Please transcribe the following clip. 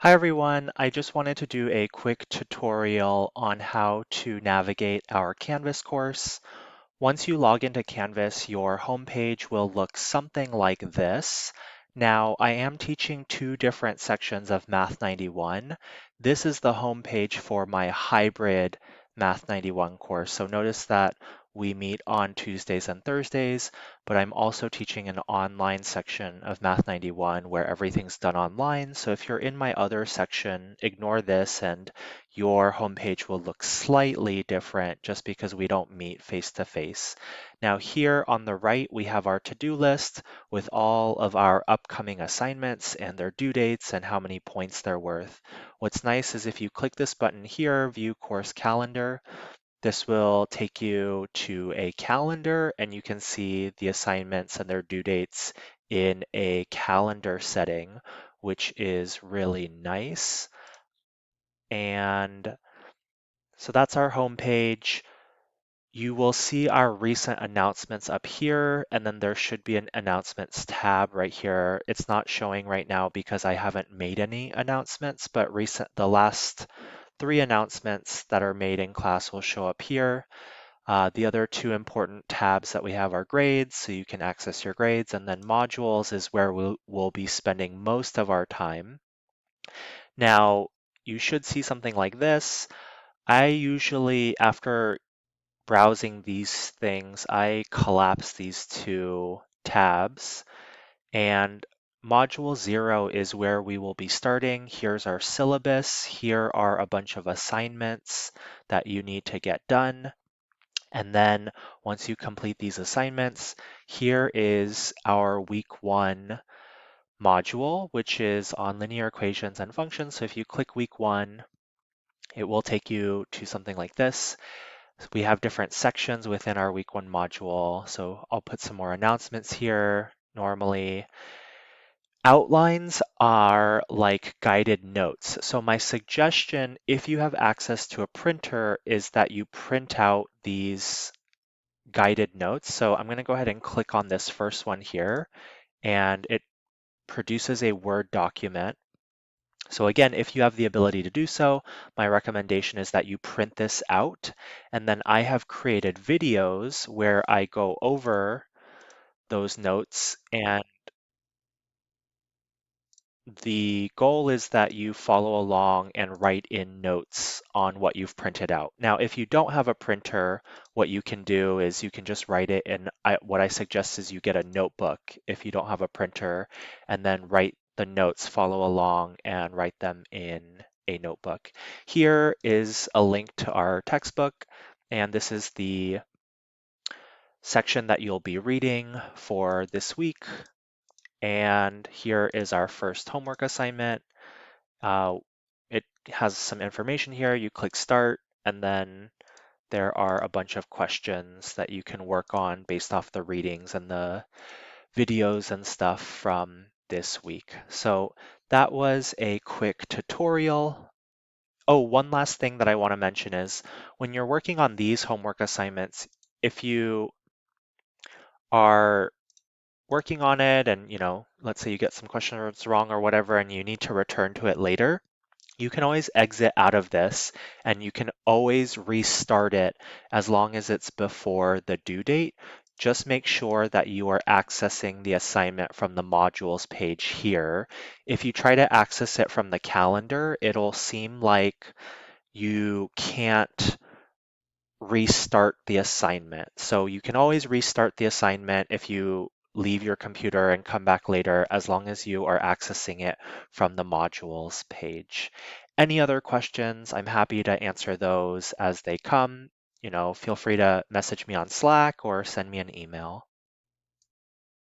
Hi everyone, I just wanted to do a quick tutorial on how to navigate our Canvas course. Once you log into Canvas, your homepage will look something like this. Now, I am teaching two different sections of Math 91. This is the homepage for my hybrid Math 91 course. So notice that we meet on Tuesdays and Thursdays, but I'm also teaching an online section of Math 91 where everything's done online. So if you're in my other section, ignore this and your homepage will look slightly different just because we don't meet face to face. Now here on the right, we have our to-do list with all of our upcoming assignments and their due dates and how many points they're worth. What's nice is if you click this button here, View Course Calendar, this will take you to a calendar and you can see the assignments and their due dates in a calendar setting, which is really nice. And so that's our home page. You will see our recent announcements up here, and then there should be an announcements tab right here. It's not showing right now because I haven't made any announcements, but the last 3 announcements that are made in class will show up here. The other 2 important tabs that we have are grades, so you can access your grades, and then modules is where we'll be spending most of our time. Now, you should see something like this. I usually, after browsing these things, I collapse these 2 tabs, and Module 0 is where we will be starting. Here's our syllabus. Here are a bunch of assignments that you need to get done. And then once you complete these assignments, here is our week 1 module, which is on linear equations and functions. So if you click week 1, it will take you to something like this. We have different sections within our week 1 module. So I'll put some more announcements here. Normally, outlines are like guided notes. So my suggestion, if you have access to a printer, is that you print out these guided notes. So I'm going to go ahead and click on this first one here, and it produces a Word document. So again, if you have the ability to do so, my recommendation is that you print this out. And then I have created videos where I go over those notes, and the goal is that you follow along and write in notes on what you've printed out. Now, if you don't have a printer, what you can do is you can just write it in, what I suggest is you get a notebook if you don't have a printer, and then write the notes, follow along, and write them in a notebook. Here is a link to our textbook, and this is the section that you'll be reading for this week. And here is our first homework assignment. It has some information here. You click start, and then there are a bunch of questions that you can work on based off the readings and the videos and stuff from this week. So that was a quick tutorial. Oh, one last thing that I want to mention is when you're working on these homework assignments, if you are working on it and, let's say you get some questions wrong or whatever, and you need to return to it later, you can always exit out of this and you can always restart it as long as it's before the due date. Just make sure that you are accessing the assignment from the modules page here. If you try to access it from the calendar, it'll seem like you can't restart the assignment. So you can always restart the assignment if you leave your computer and come back later, as long as you are accessing it from the modules page. Any other questions, I'm happy to answer those as they come. Feel free to message me on Slack or send me an email.